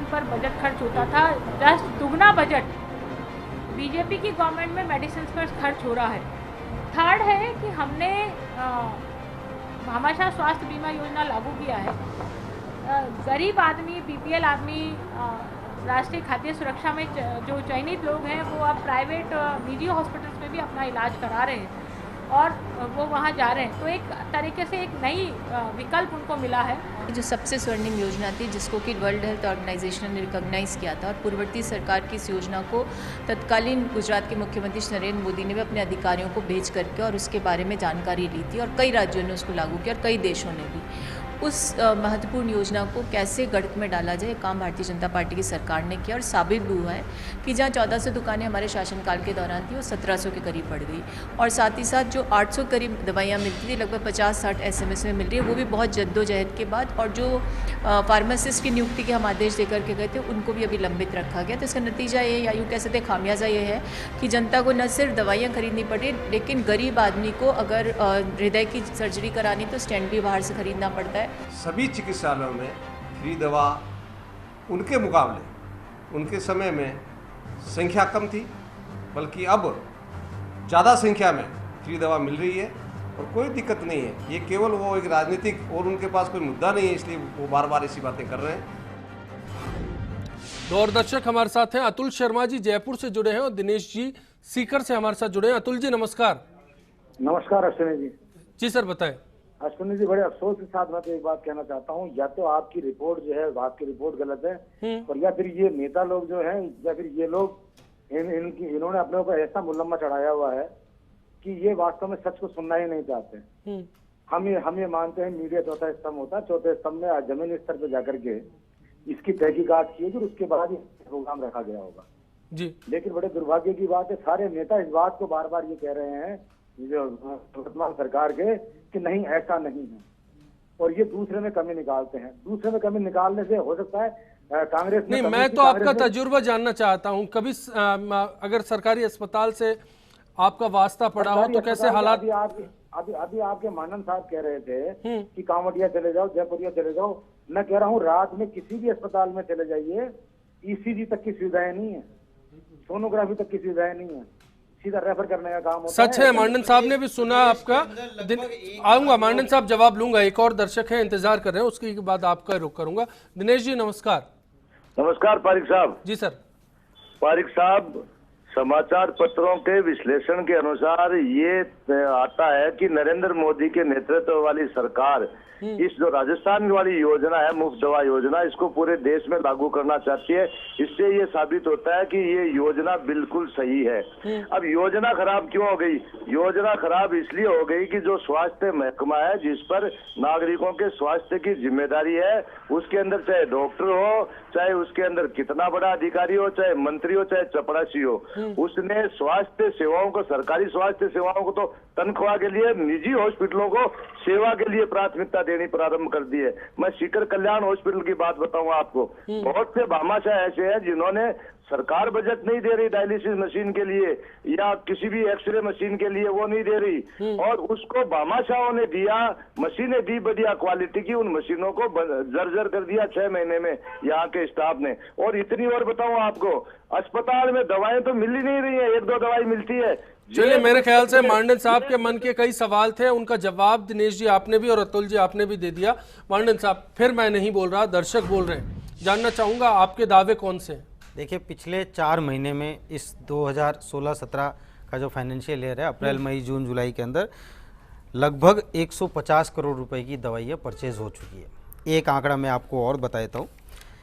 पर बजट खर्च होता था, जस्ट दुगना बजट बीजेपी की गवर्नमेंट में मेडिसिन पर खर्च हो रहा है। थर्ड है कि हमने भामाशाह स्वास्थ्य बीमा योजना लागू किया है। गरीब आदमी, बीपीएल आदमी, राष्ट्रीय खाद्य सुरक्षा में जो चयनित लोग हैं वो अब प्राइवेट निजी हॉस्पिटल्स में भी अपना इलाज करा रहे हैं और वो वहाँ जा रहे हैं। तो एक तरीके से एक नई विकल्प उनको मिला है। जो सबसे स्वर्णिम योजना थी जिसको कि वर्ल्ड हेल्थ ऑर्गेनाइजेशन ने रिकॉग्नाइज़ किया था और पूर्ववर्ती सरकार की इस योजना को तत्कालीन गुजरात के मुख्यमंत्री नरेंद्र मोदी ने भी अपने अधिकारियों को भेज करके और उसके बारे में जानकारी ली थी और कई राज्यों ने उसको लागू किया और कई देशों ने भी। उस महत्वपूर्ण योजना को कैसे गणित में डाला जाए, काम भारतीय जनता पार्टी की सरकार ने किया और साबित भी हुआ है कि जहाँ 1400 दुकानें हमारे शासनकाल के दौरान थी वो 1700 के करीब बढ़ गई और साथ ही साथ जो 800 करीब दवाइयाँ मिलती थी लगभग 50-60 एसएमएस में मिल रही है, वो भी बहुत जद्दोजहद के बाद। और जो फार्मासिस्ट की नियुक्ति के हम आदेश देकर के गए थे उनको भी अभी लंबित रखा गया। तो इसका नतीजा ये या यूँ कह सकते खामियाजा ये है कि जनता को न सिर्फ दवाइयाँ खरीदनी पड़ी लेकिन गरीब आदमी को अगर हृदय की सर्जरी करानी तो स्टेंट भी बाहर से खरीदना पड़ता है। सभी चिकित्सालयों में फ्री दवा उनके मुकाबले उनके समय में संख्या कम थी, बल्कि अब ज़्यादा संख्या में फ्री दवा मिल रही है और कोई दिक्कत नहीं है। ये केवल वो एक राजनीतिक और उनके पास कोई मुद्दा नहीं है, इसलिए वो बार बार ऐसी बातें कर रहे हैं। दो और दर्शक हमारे साथ हैं। अतुल शर्मा जी जयपुर से जुड़े हैं और दिनेश जी सीकर से हमारे साथ जुड़े हैं। अतुल जी नमस्कार। नमस्कार अश्विनी जी। जी सर बताएं। अश्विनी जी, बड़े अफसोस के साथ मैं तो एक बात कहना चाहता हूँ, या तो आपकी रिपोर्ट जो है आपकी रिपोर्ट गलत है और या फिर ये नेता लोग जो हैं या फिर ये लोग इन्होंने अपने ऊपर ऐसा मुलम्मा चढ़ाया हुआ है कि ये वास्तव में सच को सुनना ही नहीं चाहते। हम ये मानते हैं मीडिया चौथा स्तंभ होता है, चौथे स्तंभ में जमीनी स्तर पर जाकर के इसकी तहकीकात की होगी और उसके बाद ही प्रोग्राम रखा गया होगा जी। लेकिन बड़े दुर्भाग्य की बात है, सारे नेता इस बात को बार बार ये कह रहे हैं जो वर्तमान सरकार के कि नहीं ऐसा नहीं है और ये दूसरे में कमी निकालते हैं। दूसरे में कमी निकालने से हो सकता है कांग्रेस नहीं, मैं तो आपका तजुर्बा जानना चाहता हूं। कभी अगर सरकारी अस्पताल से आपका वास्ता पड़ा हो तो कैसे हालात? अभी आपके मानन साहब कह रहे थे कि कांवड़िया चले जाओ, जयपुरिया चले जाओ। मैं कह रहा हूँ रात में किसी भी अस्पताल में चले जाइए, ईसीजी तक की सुविधाएं नहीं है, सोनोग्राफी तक की सुविधाएं नहीं है, सीधा रेफर करने का काम होता है। सच है, मांडन साहब ने भी सुना आपका। आऊंगा मांडन साहब, जवाब लूंगा। एक और दर्शक है इंतजार कर रहे हैं, उसके बाद आपका रुख करूंगा। दिनेश जी नमस्कार। नमस्कार पारिक साहब। जी सर। पारिक साहब, समाचार पत्रों के विश्लेषण के अनुसार ये आता है कि नरेंद्र मोदी के नेतृत्व वाली सरकार इस जो राजस्थान वाली योजना है, मुफ्त दवा योजना, इसको पूरे देश में लागू करना चाहती है। इससे ये साबित होता है कि ये योजना बिल्कुल सही है। अब योजना खराब क्यों हो गई? योजना खराब इसलिए हो गई कि जो स्वास्थ्य महकमा है, जिस पर नागरिकों के स्वास्थ्य की जिम्मेदारी है, उसके अंदर चाहे डॉक्टर हो, चाहे उसके अंदर कितना बड़ा अधिकारी हो, चाहे मंत्री हो, चाहे चपरासी हो, उसने स्वास्थ्य सेवाओं को, सरकारी स्वास्थ्य सेवाओं को तो तनख्वाह के लिए, निजी हॉस्पिटलों को सेवा के लिए प्राथमिकता देनी प्रारंभ कर दी है। मैं सीकर कल्याण हॉस्पिटल की बात बताऊंगा आपको। बहुत से भामाशाह ऐसे हैं जिन्होंने सरकार बजट नहीं दे रही डायलिसिस मशीन के लिए या किसी भी एक्सरे मशीन के लिए, वो नहीं दे रही और उसको भामाशाहों ने दिया, मशीनें दी बढ़िया क्वालिटी की, उन मशीनों को जर्जर कर दिया 6 महीने में यहाँ के स्टाफ ने। और इतनी और बताऊं आपको, अस्पताल में दवाएं तो मिल ही नहीं रही है, 1-2 दवाई मिलती है। चलिए, मेरे ख्याल से मांडन साहब के मन के कई सवाल थे, उनका जवाब दिनेश जी आपने भी और अतुल जी आपने भी दे दिया। मांडन साहब, फिर मैं नहीं बोल रहा, दर्शक बोल रहे हैं, जानना चाहूंगा आपके दावे कौन से? देखिए, पिछले 4 महीने में इस 2016-17 का जो फाइनेंशियल ईयर है, अप्रैल मई जून जुलाई के अंदर लगभग 150 करोड़ रुपए की दवाइयाँ परचेज हो चुकी है। एक आंकड़ा मैं आपको और बता देता हूँ।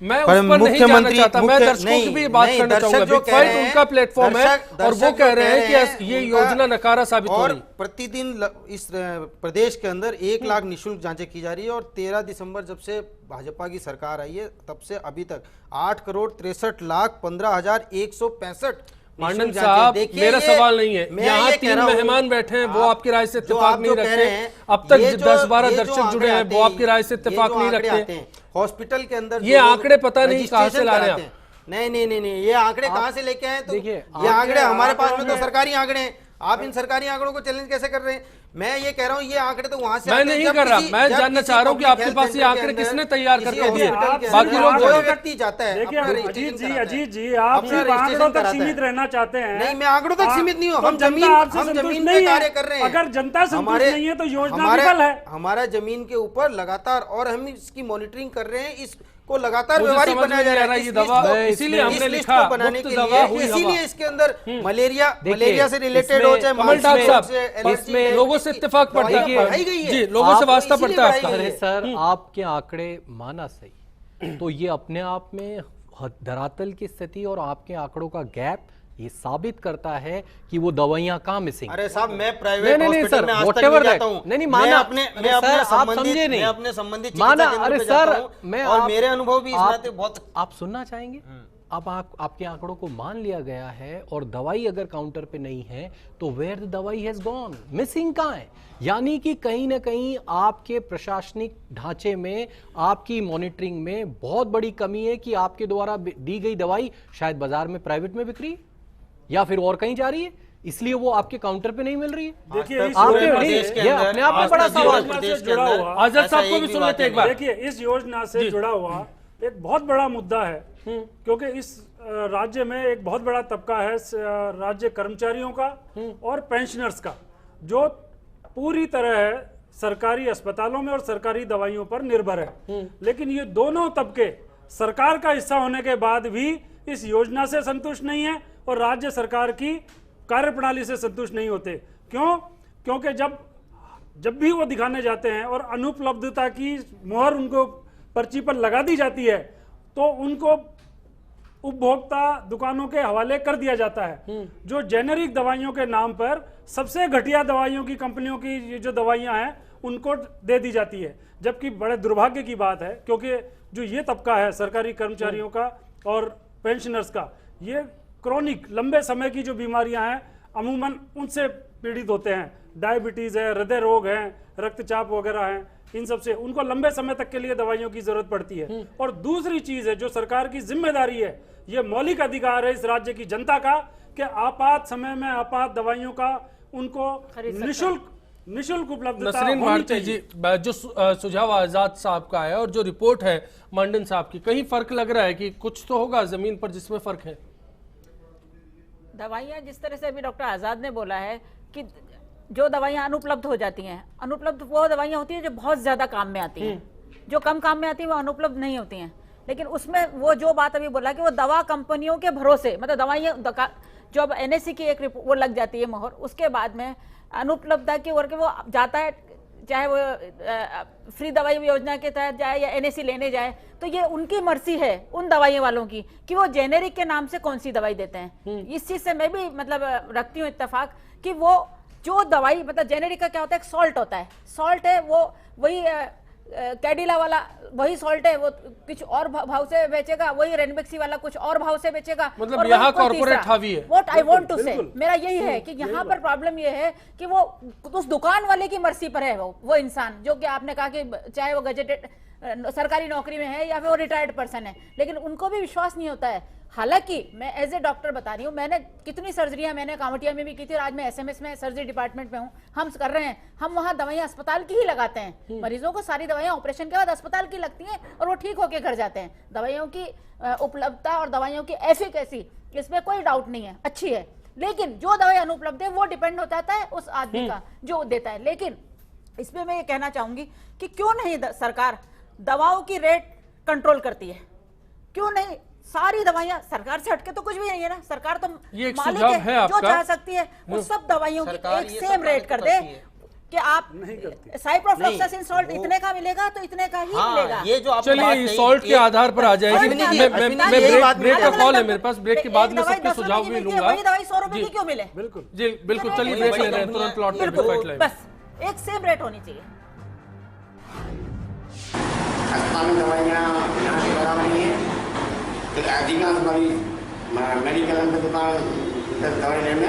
मैं उस पर नहीं जाना चाहता, मैं दर्शकों की भी बात करना चाहूंगा। बिग फाइट उनका प्लेटफॉर्म है और वो कह रहे हैं कि ये योजना नकारा साबित हो रही है। प्रतिदिन इस प्रदेश के अंदर 1 लाख निःशुल्क जांचें की जा रही है और 13 दिसंबर जब से भाजपा की सरकार आई है तब से अभी तक 8,63,15,165 मांडन साहब, मेरा सवाल नहीं है, यहाँ 3 मेहमान बैठे हैं, वो आपकी राय से इत्तेफाक नहीं रखते। अब तक 10-12 दर्शक जुड़े हैं, वो आपकी राय से इत्तेफाक नहीं रखते। हॉस्पिटल के अंदर ये आंकड़े पता नहीं कहां से ला रहे हैं आप। नहीं, ये आंकड़े कहां से लेके आए? तो ये आंकड़े हमारे पास में तो सरकारी आंकड़े हैं। आप इन सरकारी आंकड़ों को चैलेंज कैसे कर रहे हैं? मैं ये कह रहा हूँ ये आंकड़े तो वहां से मैं नहीं कर रहा, मैं जानना चाह रहा हूँ कि आपके पास ये आंकड़े किसने तैयार करके दिए, बाकी लोग कोई व्यक्ति जाता है। देखिए अजीत जी आप सिर्फ आंकड़ों तक सीमित रहना चाहते हैं। नहीं, मैं आंकड़ों तक सीमित नहीं हूँ, हम जमीन पे कार्य कर रहे हैं। अगर जनता संतुष्ट नहीं है तो योजना विफल है। हमारा जमीन के ऊपर लगातार, और हम इसकी मॉनिटरिंग कर रहे हैं, इसको लगातार व्यवहारिक बनाया जा रहा है। ये दवा इसीलिए हमने लिखा बनाने के लिए, इसीलिए इसके अंदर मलेरिया से रिलेटेड हो चाहे कमल साहब, इसमें लोगों से इत्तेफाक पड़ता है जी, लोगों से वास्ता पड़ता है। अरे सर, आपके आंकड़े माना सही, तो ये अपने आप में धरातल की स्थिति और आपके आंकड़ों का गैप ये साबित करता है कि वो दवाइयां कहाँ मिसिंग। अरे साहब, मैं प्राइवेट हॉस्पिटल में आज तक नहीं जाता हूँ। नहीं माना, अपने संबंधित माना। अरे सर, मैं और मेरे अनुभव भी इसमें बहुत। आप सुनना चाहेंगे? अब आपके आंकड़ों को मान लिया गया है और दवाई अगर काउंटर पे नहीं है तो वेयर द दवाई हैज गॉन, मिसिंग कहाँ है? यानी कि कहीं ना कहीं आपके प्रशासनिक ढांचे में, आपकी मॉनिटरिंग में बहुत बड़ी कमी है कि आपके द्वारा दी गई दवाई शायद बाजार में प्राइवेट में बिक रही है या फिर और कहीं जा रही है, इसलिए वो आपके काउंटर पे नहीं मिल रही है। देखिए, ये अपने आप में बड़ा सवाल जुड़ा हुआ, आजाद साहब को भी सुन लेते एक बार। देखिए, इस योजना से जुड़ा हुआ एक बहुत बड़ा मुद्दा है, क्योंकि इस राज्य में एक बहुत बड़ा तबका है राज्य कर्मचारियों का और पेंशनर्स का, जो पूरी तरह सरकारी अस्पतालों में और सरकारी दवाइयों पर निर्भर है। लेकिन ये दोनों तबके सरकार का हिस्सा होने के बाद भी इस योजना से संतुष्ट नहीं है और राज्य सरकार की कार्यप्रणाली से संतुष्ट नहीं होते। क्यों? क्योंकि जब भी वो दिखाने जाते हैं और अनुपलब्धता की मोहर उनको पर्ची पर लगा दी जाती है तो उनको उपभोक्ता दुकानों के हवाले कर दिया जाता है, जो जेनेरिक दवाइयों के नाम पर सबसे घटिया दवाइयों की कंपनियों की ये जो दवाइयां हैं उनको दे दी जाती है। जबकि बड़े दुर्भाग्य की बात है, क्योंकि जो ये तबका है सरकारी कर्मचारियों का और पेंशनर्स का, ये क्रोनिक लंबे समय की जो बीमारियां हैं अमूमन उनसे पीड़ित होते हैं। डायबिटीज है, हृदय रोग है, रक्तचाप वगैरह है, इन सब से उनको लंबे समय तक के लिए दवाइयों की जरूरत पड़ती है। और दूसरी चीज है जो सरकार की जिम्मेदारी है, ये मौलिक अधिकार है इस राज्य की जनता का कि आपात समय में आपात दवाइयों का उनको निःशुल्क उपलब्धता नसरीन होनी भारती जी, चाहिए। जो सुझाव आजाद साहब का है और जो रिपोर्ट है मंडन साहब की, कहीं फर्क लग रहा है कि कुछ तो होगा जमीन पर जिसमें फर्क है? दवाइयाँ जिस तरह से अभी डॉक्टर आज़ाद ने बोला है कि जो दवाइयाँ अनुपलब्ध हो जाती हैं, अनुपलब्ध वो दवाइयाँ होती हैं जो बहुत ज़्यादा काम में आती हैं, जो कम काम में आती हैं वो अनुपलब्ध नहीं होती हैं। लेकिन उसमें वो जो बात अभी बोला कि वो दवा कंपनियों के भरोसे, मतलब दवाइयाँ जो अब NAC की एक वो लग जाती है मोहर, उसके बाद में अनुपलब्धता की ओर के वो जाता है, चाहे वो फ्री दवाई योजना के तहत जाए या NAC लेने जाए, तो ये उनकी मर्जी है उन दवाइयों वालों की कि वो जेनेरिक के नाम से कौन सी दवाई देते हैं। इस चीज से मैं भी मतलब रखती हूँ इत्तेफाक कि वो जो दवाई, मतलब जेनेरिक का क्या होता है, एक सॉल्ट होता है, सॉल्ट है वो वही कैडिला वाला वही सॉल्ट है, वो कुछ और भाव से बेचेगा, वही रेनबेक्सी वाला कुछ और भाव से बेचेगा। मतलब यहाँ कॉर्पोरेट हावी है। व्हाट आई वांट टू से, मेरा यही है कि यहाँ पर प्रॉब्लम ये है कि वो उस दुकान वाले की मर्जी पर है, वो इंसान जो कि आपने कहा कि चाहे वो गजेटेड सरकारी नौकरी में है या फिर वो रिटायर्ड पर्सन है, लेकिन उनको भी विश्वास नहीं होता है। हालांकि मैं एज ए डॉक्टर बता रही हूँ, मैंने कितनी सर्जरियां मैंने कांवटिया में भी की थी और आज मैं SMS में सर्जरी डिपार्टमेंट में हूँ, हम कर रहे हैं, हम वहाँ दवाइयाँ अस्पताल की ही लगाते हैं। मरीजों को सारी दवाइयाँ ऑपरेशन के बाद अस्पताल की लगती हैं और वो ठीक होकर घर जाते हैं। दवाइयों की उपलब्धता और दवाइयों की एफिकेसी, इसमें कोई डाउट नहीं है, अच्छी है, लेकिन जो दवाई अनुपलब्ध है वो डिपेंड हो जाता है उस आदमी का जो देता है। लेकिन इसमें मैं ये कहना चाहूंगी कि क्यों नहीं सरकार दवाओं की रेट कंट्रोल करती है, क्यों नहीं? सारी दवाइयां सरकार से हटके तो कुछ भी नहीं है ना, सरकार तो मालिक है, जो चाह सकती है वो सब दवाइयों की एक सेम रेट कर दे कि आप साइप्रोफ्लॉक्सासिन सॉल्ट इतने का मिलेगा तो इतने का ही मिलेगा। ये जो चलिए सॉल्ट के आधार पर आ जाएगी। मैं ब्रेक का कॉल है मेरे पास, ब्रेक के बाद में सबके सुझाव भी लूंगा। वही दवाई 100 रुपए की क्यों मिले? बिल्कुल जी, बिल्कुल। चलिए ब्रेक ले रहे हैं, तुरंत लौट कर फाइट बस एक सेम रेट होनी चाहिए। अस्पताल में दवाइयाँ यहाँ से बराबर नहीं है, तो अधिकांश मरीज मेडिकल में दुकान दवाई लेने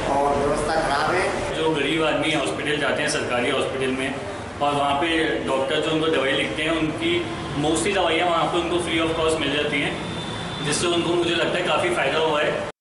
और व्यवस्था खराब है। जो गरीब आदमी हॉस्पिटल जाते हैं सरकारी हॉस्पिटल में, और वहाँ पे डॉक्टर जो उनको दवाई लिखते हैं उनकी मोस्टली दवाइयाँ वहाँ पे उनको फ्री ऑफ कॉस्ट मिल जाती हैं, जिससे उनको मुझे लगता है काफ़ी फ़ायदा हुआ है।